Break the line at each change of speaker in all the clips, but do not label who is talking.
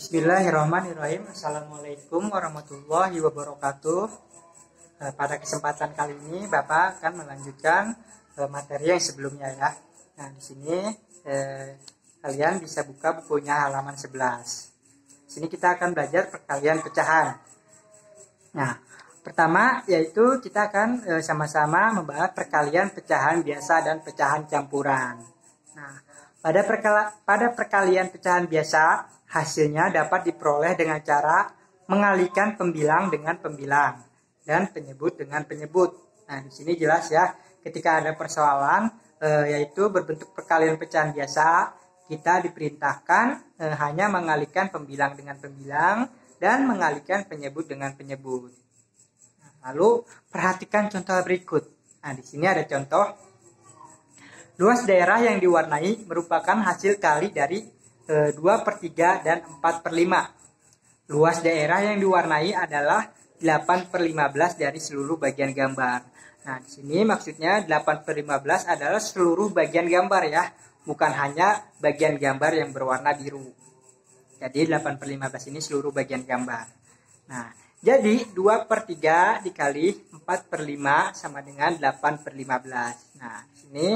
Bismillahirrahmanirrahim. Assalamualaikum warahmatullahi wabarakatuh. Pada kesempatan kali ini Bapak akan melanjutkan materi yang sebelumnya ya. Nah, di sini kalian bisa buka bukunya halaman 11. Di sini kita akan belajar perkalian pecahan. Nah, pertama yaitu kita akan sama-sama membahas perkalian pecahan biasa dan pecahan campuran. Nah, pada perkalian pecahan biasa, hasilnya dapat diperoleh dengan cara mengalihkan pembilang dengan pembilang dan penyebut dengan penyebut. Nah, di sini jelas ya, ketika ada persoalan yaitu berbentuk perkalian pecahan biasa, kita diperintahkan hanya mengalihkan pembilang dengan pembilang dan mengalihkan penyebut dengan penyebut. Nah, lalu perhatikan contoh berikut. Nah, di sini ada contoh. Luas daerah yang diwarnai merupakan hasil kali dari 2/3 dan 4/5. Luas daerah yang diwarnai adalah 8/15 dari seluruh bagian gambar. Nah, di sini maksudnya 8/15 adalah seluruh bagian gambar ya, bukan hanya bagian gambar yang berwarna biru. Jadi 8/15 ini seluruh bagian gambar. Nah, jadi 2/3 dikali 4/5 sama dengan 8/15. Nah, di sini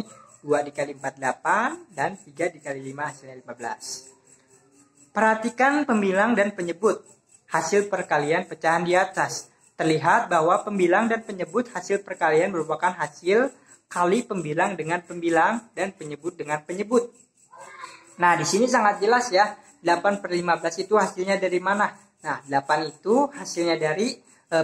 2 dikali 4, 8, dan 3 dikali 5 hasilnya 15. Perhatikan pembilang dan penyebut hasil perkalian pecahan di atas. Terlihat bahwa pembilang dan penyebut hasil perkalian merupakan hasil kali pembilang dengan pembilang dan penyebut dengan penyebut. Nah, di sini sangat jelas ya, 8/15 itu hasilnya dari mana? Nah, 8 itu hasilnya dari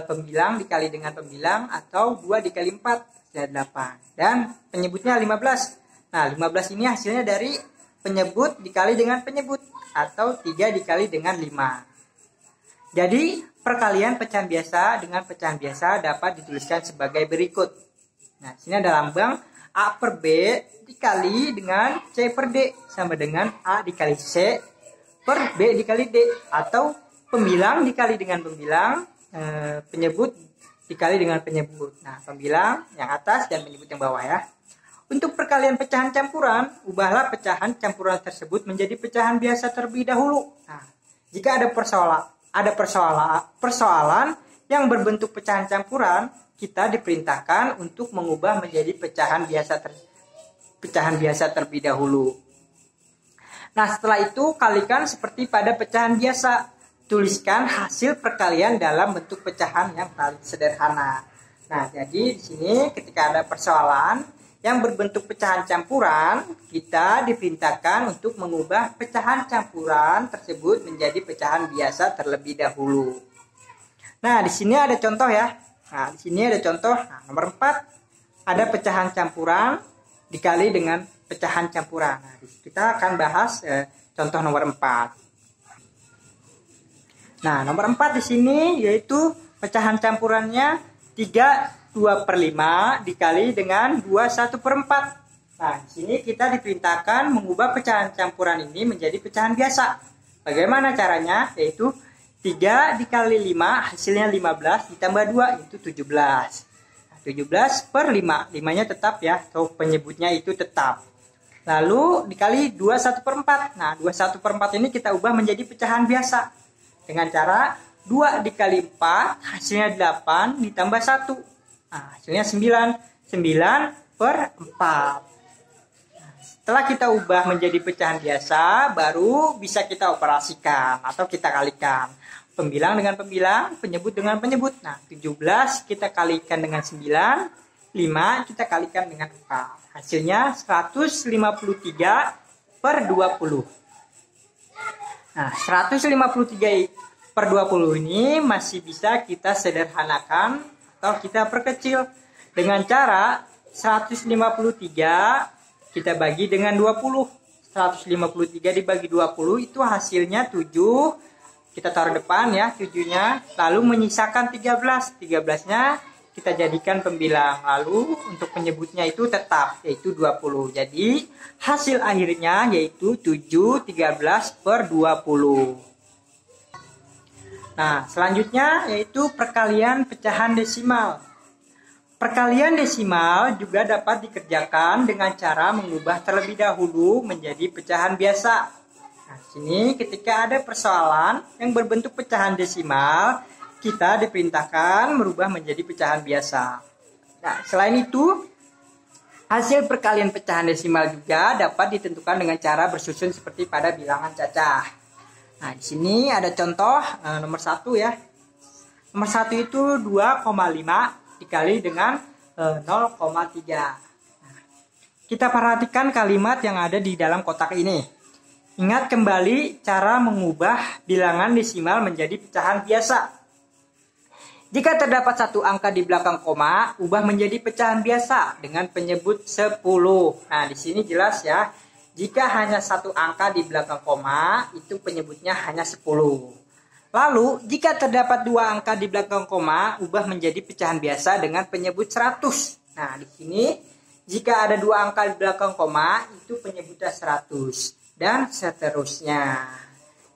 pembilang dikali dengan pembilang atau 2 dikali 4. 8 dan penyebutnya 15. Nah, 15 ini hasilnya dari penyebut dikali dengan penyebut atau 3 dikali dengan 5. Jadi perkalian pecahan biasa dengan pecahan biasa dapat dituliskan sebagai berikut. Nah, sini ada lambang A per B dikali dengan C per D sama dengan A dikali C per B dikali D, atau pembilang dikali dengan pembilang, penyebut dikali dengan penyebut. Nah, pembilang yang atas dan penyebut yang bawah ya. Untuk perkalian pecahan campuran, ubahlah pecahan campuran tersebut menjadi pecahan biasa terlebih dahulu. Nah, jika ada persoalan yang berbentuk pecahan campuran, kita diperintahkan untuk mengubah menjadi pecahan biasa terlebih dahulu. Nah, setelah itu kalikan seperti pada pecahan biasa. Tuliskan hasil perkalian dalam bentuk pecahan yang paling sederhana. Nah, jadi di sini ketika ada persoalan yang berbentuk pecahan campuran, kita diperintahkan untuk mengubah pecahan campuran tersebut menjadi pecahan biasa terlebih dahulu. Nah, di sini ada contoh ya. Nah, di sini ada contoh. Nah, nomor 4 ada pecahan campuran dikali dengan pecahan campuran. Nah, kita akan bahas contoh nomor 4. Nah, nomor 4 di sini yaitu pecahan campurannya 3 2/5 dikali dengan 2 1/4. Nah, di sini kita diperintahkan mengubah pecahan campuran ini menjadi pecahan biasa. Bagaimana caranya? Yaitu 3 dikali 5 hasilnya 15 ditambah 2 itu 17. Nah, 17/5. 5-nya tetap ya, atau penyebutnya itu tetap. Lalu dikali 2 1/4. Nah, 2 1/4 ini kita ubah menjadi pecahan biasa dengan cara 2 dikali 4 hasilnya 8 ditambah 1. Nah, hasilnya 9. 9/4. Nah, setelah kita ubah menjadi pecahan biasa, baru bisa kita operasikan atau kita kalikan. Pembilang dengan pembilang, penyebut dengan penyebut. Nah, 17 kita kalikan dengan 9, 5 kita kalikan dengan 4. Hasilnya 153/20. Nah, 153/20 ini masih bisa kita sederhanakan atau kita perkecil dengan cara 153 kita bagi dengan 20. 153 dibagi 20 itu hasilnya 7. Kita taruh depan ya 7-nya, lalu menyisakan 13. 13-nya kita jadikan pembilang. Lalu untuk penyebutnya itu tetap yaitu 20. Jadi hasil akhirnya yaitu 7 13/20. Nah, selanjutnya yaitu perkalian pecahan desimal. Perkalian desimal juga dapat dikerjakan dengan cara mengubah terlebih dahulu menjadi pecahan biasa. Nah, sini ketika ada persoalan yang berbentuk pecahan desimal, kita diperintahkan merubah menjadi pecahan biasa. Nah, selain itu, hasil perkalian pecahan desimal juga dapat ditentukan dengan cara bersusun seperti pada bilangan cacah. Nah, di sini ada contoh nomor 1 ya. Nomor 1 itu 2,5 dikali dengan 0,3. Nah, kita perhatikan kalimat yang ada di dalam kotak ini. Ingat kembali cara mengubah bilangan desimal menjadi pecahan biasa. Jika terdapat satu angka di belakang koma, ubah menjadi pecahan biasa dengan penyebut 10. Nah, di sini jelas ya. Jika hanya satu angka di belakang koma, itu penyebutnya hanya 10. Lalu, jika terdapat dua angka di belakang koma, ubah menjadi pecahan biasa dengan penyebut 100. Nah, di sini jika ada dua angka di belakang koma, itu penyebutnya 100. Dan seterusnya.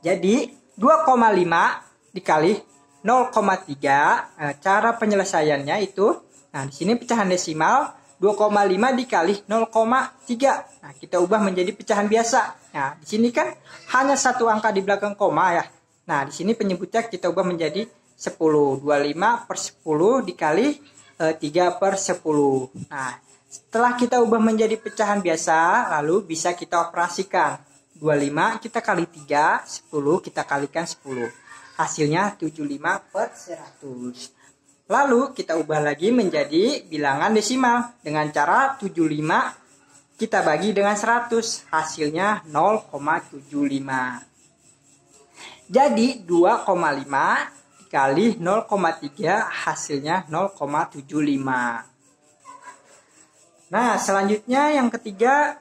Jadi 2,5 dikali 0,3, cara penyelesaiannya itu, nah di sini pecahan desimal 2,5 dikali 0,3. Nah, kita ubah menjadi pecahan biasa. Nah, di sini kan hanya satu angka di belakang koma ya. Nah, di sini penyebutnya kita ubah menjadi 10. 25 per 10 dikali 3/10. Nah, setelah kita ubah menjadi pecahan biasa, lalu bisa kita operasikan. 25 kita kali 3, 10 kita kalikan 10. Hasilnya 75 per 100. Lalu kita ubah lagi menjadi bilangan desimal. Dengan cara 75 kita bagi dengan 100. Hasilnya 0,75. Jadi 2,5 dikali 0,3 hasilnya 0,75. Nah, selanjutnya yang ketiga,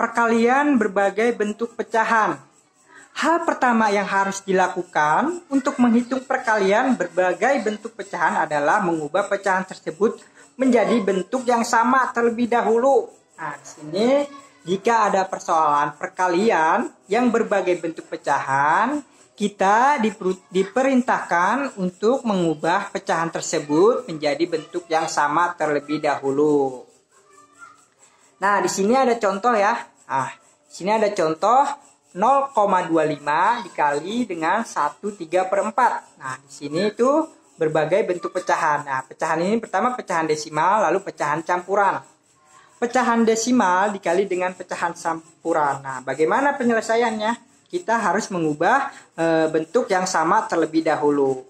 perkalian berbagai bentuk pecahan. Hal pertama yang harus dilakukan untuk menghitung perkalian berbagai bentuk pecahan adalah mengubah pecahan tersebut menjadi bentuk yang sama terlebih dahulu. Nah, di sini jika ada persoalan perkalian yang berbagai bentuk pecahan, kita diperintahkan untuk mengubah pecahan tersebut menjadi bentuk yang sama terlebih dahulu. Nah, di sini ada contoh ya. Nah, di sini ada contoh 0,25 dikali dengan 1/3/4. Nah, di sini itu berbagai bentuk pecahan. Nah, pecahan ini pertama pecahan desimal, lalu pecahan campuran. Pecahan desimal dikali dengan pecahan campuran. Nah, bagaimana penyelesaiannya? Kita harus mengubah bentuk yang sama terlebih dahulu.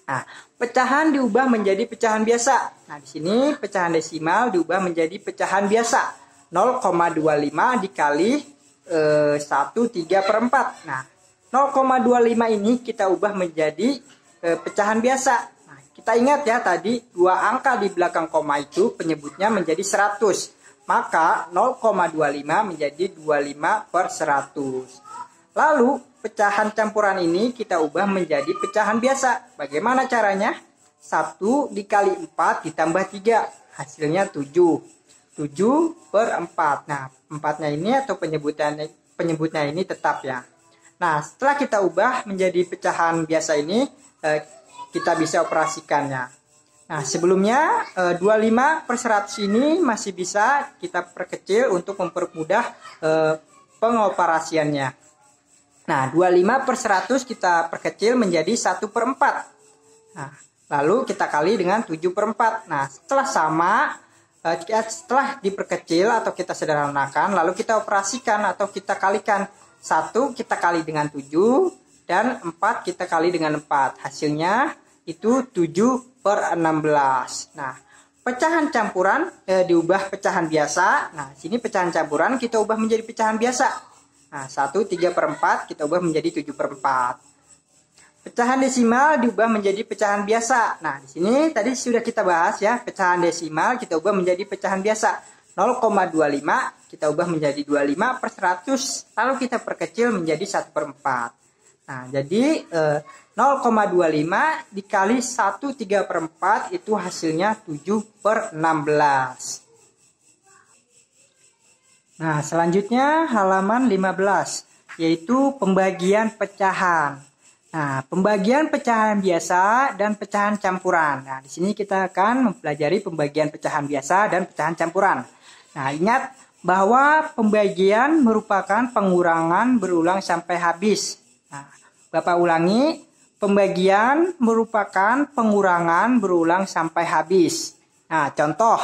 Nah, pecahan diubah menjadi pecahan biasa. Nah, di sini pecahan desimal diubah menjadi pecahan biasa. 0,25 dikali 1/3/4. Nah, 0,25 ini kita ubah menjadi pecahan biasa. Nah, kita ingat ya tadi dua angka di belakang koma itu penyebutnya menjadi 100. Maka 0,25 menjadi 25 per 100. Lalu pecahan campuran ini kita ubah menjadi pecahan biasa. Bagaimana caranya? 1 dikali 4 ditambah 3. Hasilnya 7. 7 per 4. Nah, 4-nya ini atau penyebutnya ini tetap ya. Nah, setelah kita ubah menjadi pecahan biasa ini, kita bisa operasikannya. Nah, sebelumnya 25 per 100 ini masih bisa kita perkecil untuk mempermudah pengoperasiannya. Nah, 25 per 100 kita perkecil menjadi 1/4. Nah, lalu kita kali dengan 7/4. Nah, setelah diperkecil atau kita sederhanakan, lalu kita operasikan atau kita kalikan. 1 kita kali dengan 7 dan 4 kita kali dengan 4. Hasilnya itu 7/16. Nah, pecahan campuran diubah pecahan biasa. Nah, sini pecahan campuran kita ubah menjadi pecahan biasa. Nah, 1/3/4 kita ubah menjadi 7/4. Pecahan desimal diubah menjadi pecahan biasa. Nah, di sini tadi sudah kita bahas ya, pecahan desimal kita ubah menjadi pecahan biasa. 0,25 kita ubah menjadi 25 per 100, lalu kita perkecil menjadi 1/4. Nah, jadi 0,25 dikali 1/3/4 itu hasilnya 7/16. Nah, selanjutnya halaman 15, yaitu pembagian pecahan. Nah, pembagian pecahan biasa dan pecahan campuran. Nah, di sini kita akan mempelajari pembagian pecahan biasa dan pecahan campuran. Nah, ingat bahwa pembagian merupakan pengurangan berulang sampai habis. Nah, Bapak ulangi, pembagian merupakan pengurangan berulang sampai habis. Nah, contoh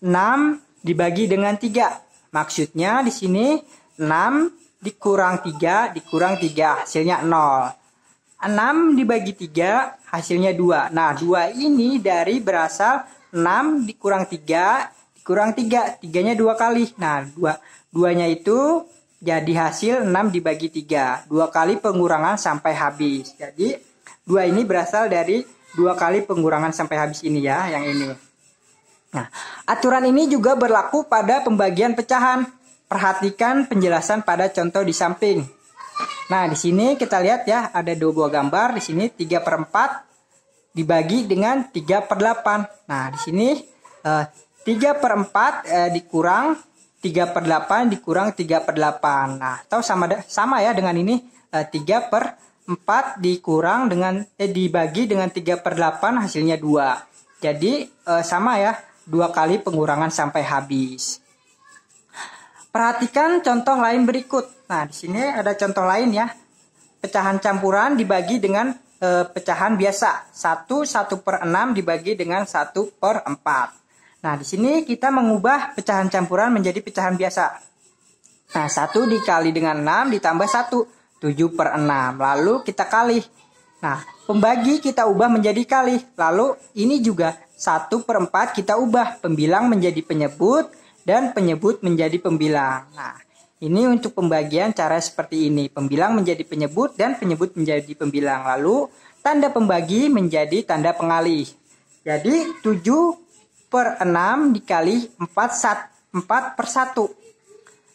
6 dibagi dengan 3. Maksudnya di sini 6 dikurang 3 hasilnya 0. 6 dibagi 3 hasilnya 2. Nah, 2 ini dari berasal 6 dikurang 3 dikurang 3. 3-nya 2 kali. Nah, 2-nya itu jadi hasil 6 dibagi 3. 2 kali pengurangan sampai habis. Jadi 2 ini berasal dari 2 kali pengurangan sampai habis ini ya, yang ini. Nah, aturan ini juga berlaku pada pembagian pecahan. Perhatikan penjelasan pada contoh di samping. Nah, di sini kita lihat ya, ada 2 buah gambar. Di sini 3/4 dibagi dengan 3/8. Nah, di sini 3/4 dikurang 3/8 dikurang 3/8. Nah, atau sama ya dengan ini 3/4 dikurang dengan dibagi dengan 3/8 hasilnya 2. Jadi sama ya, 2 kali pengurangan sampai habis. Perhatikan contoh lain berikut. Nah, di sini ada contoh lain ya. Pecahan campuran dibagi dengan pecahan biasa. 1/6 dibagi dengan 1/4. Nah, di sini kita mengubah pecahan campuran menjadi pecahan biasa. Nah, 1 dikali dengan 6 ditambah 1, 7/6. Lalu kita kali. Nah, pembagi kita ubah menjadi kali. Lalu ini juga 1/4 kita ubah. Pembilang menjadi penyebut dan penyebut menjadi pembilang. Nah, ini untuk pembagian cara seperti ini. Pembilang menjadi penyebut dan penyebut menjadi pembilang. Lalu tanda pembagi menjadi tanda pengalih. Jadi 7/6 dikali 4/1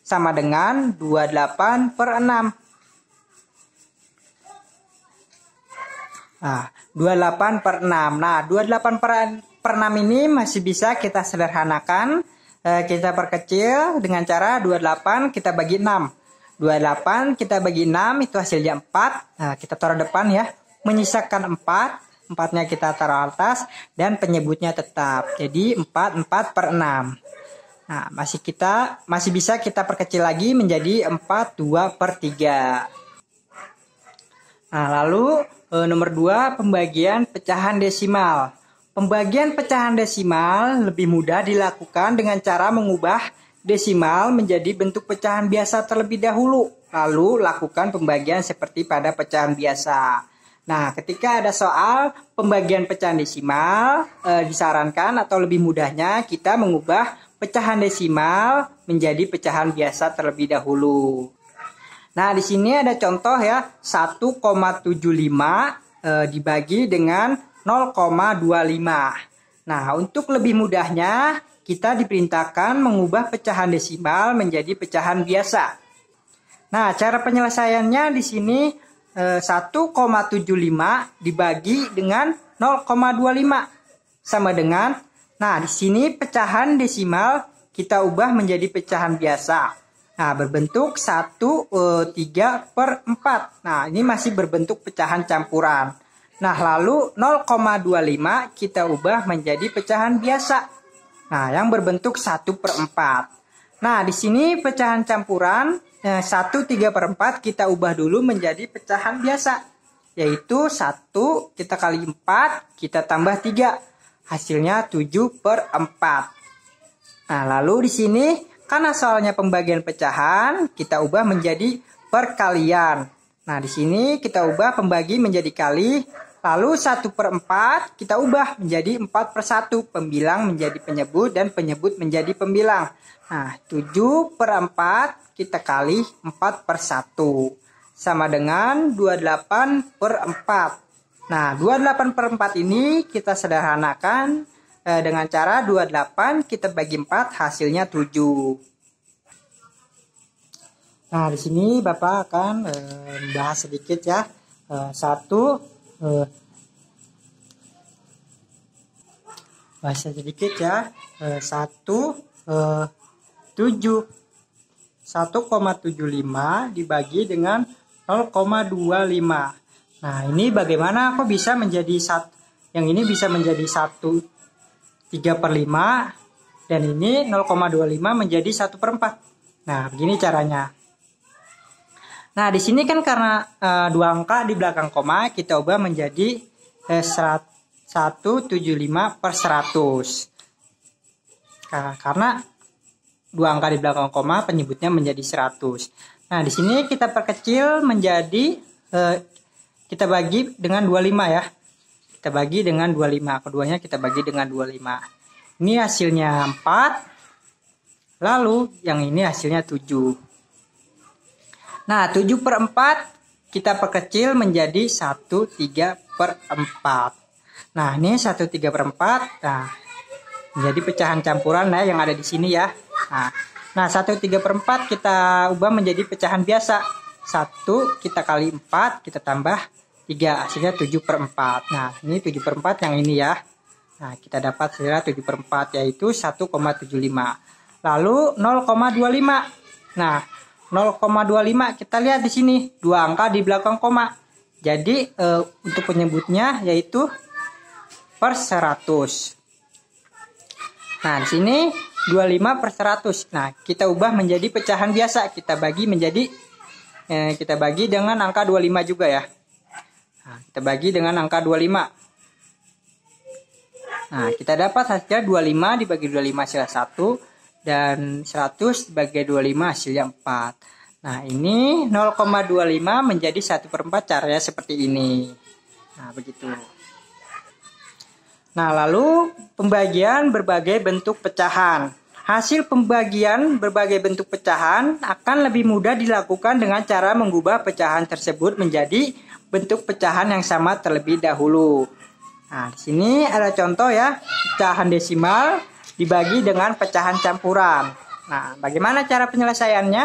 sama dengan 28/6. Nah, 28/6. Nah, 28/6 ini masih bisa kita sederhanakan. Kita perkecil dengan cara 28 kita bagi 6. 28 kita bagi 6 itu hasilnya 4. Nah, kita taruh depan ya. Menyisakan 4. 4-nya kita taruh atas dan penyebutnya tetap. Jadi 4/6. Nah, masih bisa kita perkecil lagi menjadi 4/2/3. Nah, lalu nomor 2 pembagian pecahan desimal. Pembagian pecahan desimal lebih mudah dilakukan dengan cara mengubah desimal menjadi bentuk pecahan biasa terlebih dahulu. Lalu lakukan pembagian seperti pada pecahan biasa. Nah, ketika ada soal pembagian pecahan desimal, disarankan atau lebih mudahnya kita mengubah pecahan desimal menjadi pecahan biasa terlebih dahulu. Nah, di sini ada contoh ya, 1,75 dibagi dengan 0,25. Nah, untuk lebih mudahnya kita diperintahkan mengubah pecahan desimal menjadi pecahan biasa. Nah, cara penyelesaiannya di sini 1,75 dibagi dengan 0,25 sama dengan, nah di sini pecahan desimal kita ubah menjadi pecahan biasa. Nah, berbentuk 1/3/4. Nah, ini masih berbentuk pecahan campuran. Nah, lalu 0,25 kita ubah menjadi pecahan biasa. Nah, yang berbentuk 1/4. Nah, di sini pecahan campuran 1/3/4 kita ubah dulu menjadi pecahan biasa. Yaitu 1 kita kali 4 kita tambah 3. Hasilnya 7/4. Nah, lalu di sini karena soalnya pembagian pecahan kita ubah menjadi perkalian. Nah, di sini kita ubah pembagi menjadi kali. Lalu 1/4 kita ubah menjadi 4/1. Pembilang menjadi penyebut dan penyebut menjadi pembilang. Nah, 7/4 kita kali 4/1. Sama dengan 28/4. Nah, 28/4 ini kita sederhanakan dengan cara 28 kita bagi 4 hasilnya 7. Nah, di sini Bapak akan membahas sedikit ya. Bahasa sedikit ya. 1,75 dibagi dengan 0,25. Nah, ini bagaimana kok bisa menjadi yang ini bisa menjadi 1/3/5 Dan ini 0,25 menjadi 1/4. Nah, begini caranya. Nah, di sini kan karena dua angka di belakang koma, kita ubah menjadi 175/100. Karena dua angka di belakang koma penyebutnya menjadi 100. Nah, di sini kita perkecil menjadi kita bagi dengan 25 ya. Kita bagi dengan 25. Keduanya kita bagi dengan 25. Ini hasilnya 4. Lalu yang ini hasilnya 7. Nah, 7/4 kita perkecil menjadi 1/3/4. Nah, ini 1/3/4. Nah, menjadi pecahan campuran ya yang ada di sini ya. Nah 1/3/4 kita ubah menjadi pecahan biasa. 1 kita kali 4 kita tambah 3 hasilnya 7/4. Nah ini 7/4 yang ini ya. Nah kita dapat hasilnya 7/4 yaitu 1,75. Lalu 0,25. Nah 0,25 kita lihat di sini dua angka di belakang koma. Jadi untuk penyebutnya yaitu per 100. Nah, di sini 25/100. Nah, kita ubah menjadi pecahan biasa. Kita bagi dengan angka 25 juga ya. Nah, kita bagi dengan angka 25. Nah, kita dapat hasilnya 25 dibagi 25 hasilnya 1 dan 100 dibagi 25 hasilnya 4. Nah, ini 0,25 menjadi 1/4 caranya seperti ini. Nah, begitu. Nah, lalu pembagian berbagai bentuk pecahan. Hasil pembagian berbagai bentuk pecahan akan lebih mudah dilakukan dengan cara mengubah pecahan tersebut menjadi bentuk pecahan yang sama terlebih dahulu. Nah, di sini ada contoh ya, pecahan desimal dibagi dengan pecahan campuran. Nah, bagaimana cara penyelesaiannya?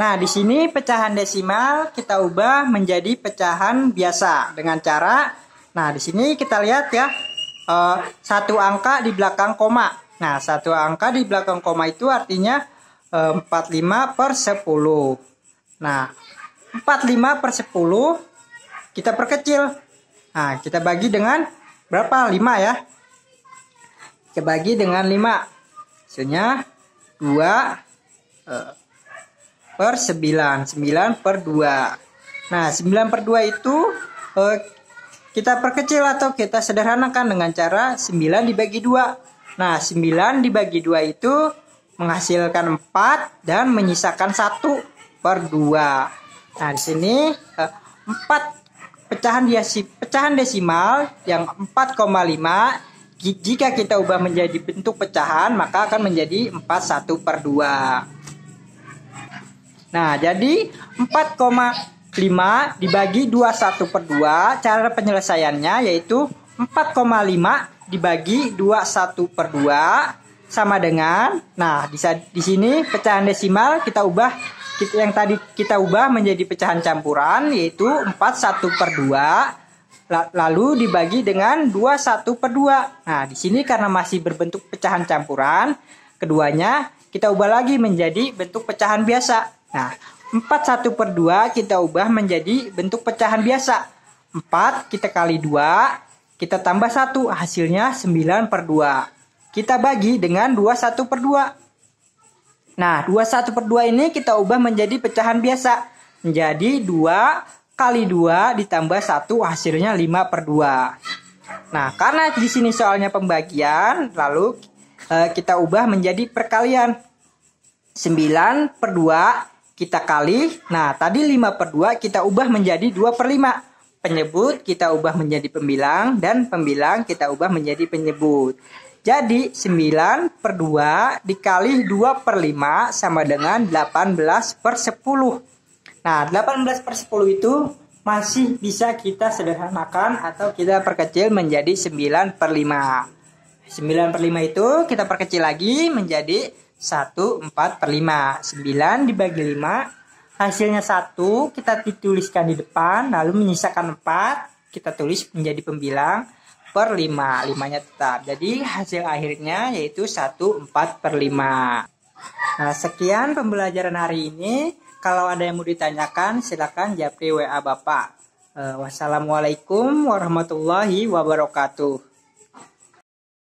Nah, di sini pecahan desimal kita ubah menjadi pecahan biasa dengan cara. Nah, di sini kita lihat ya, satu angka di belakang koma. Nah, satu angka di belakang koma itu artinya 45/10. Nah, 45/10 kita perkecil. Nah, kita bagi dengan berapa? 5 ya. Kita bagi dengan 5. Hasilnya 2/9. 9/2. Nah, 9/2 itu kita perkecil atau kita sederhanakan dengan cara 9 dibagi 2. Nah, 9 dibagi 2 itu menghasilkan 4 dan menyisakan 1/2. Nah, di sini 4 pecahan desimal yang 4,5 jika kita ubah menjadi bentuk pecahan maka akan menjadi 41/2. Nah, jadi 4,5 dibagi 21/2, cara penyelesaiannya yaitu 4,5 dibagi 21/2 sama dengan, nah di sini pecahan desimal kita ubah, yang tadi kita ubah menjadi pecahan campuran yaitu 41/2 lalu dibagi dengan 21/2. Nah, di sini karena masih berbentuk pecahan campuran, keduanya kita ubah lagi menjadi bentuk pecahan biasa. Nah, 41/2 kita ubah menjadi bentuk pecahan biasa. 4 kita kali 2, kita tambah 1, hasilnya 9/2. Kita bagi dengan 21/2. Nah, 21/2 ini kita ubah menjadi pecahan biasa. Menjadi 2 kali 2 ditambah 1, hasilnya 5/2. Nah, karena di sini soalnya pembagian, lalu kita ubah menjadi perkalian. 9/2 kita kali, nah tadi 5/2 kita ubah menjadi 2/5. Penyebut kita ubah menjadi pembilang dan pembilang kita ubah menjadi penyebut. Jadi 9/2 dikali 2/5 sama dengan 18/10. Nah, 18/10 itu masih bisa kita sederhanakan atau kita perkecil menjadi 9/5. 9/5 itu kita perkecil lagi menjadi 1/4/5. 9 dibagi 5 hasilnya 1, kita dituliskan di depan, lalu menyisakan 4 kita tulis menjadi pembilang per 5, 5-nya tetap. Jadi hasil akhirnya yaitu 1/4/5. Nah, sekian pembelajaran hari ini. Kalau ada yang mau ditanyakan silakan japri WA Bapak. Wassalamualaikum warahmatullahi wabarakatuh.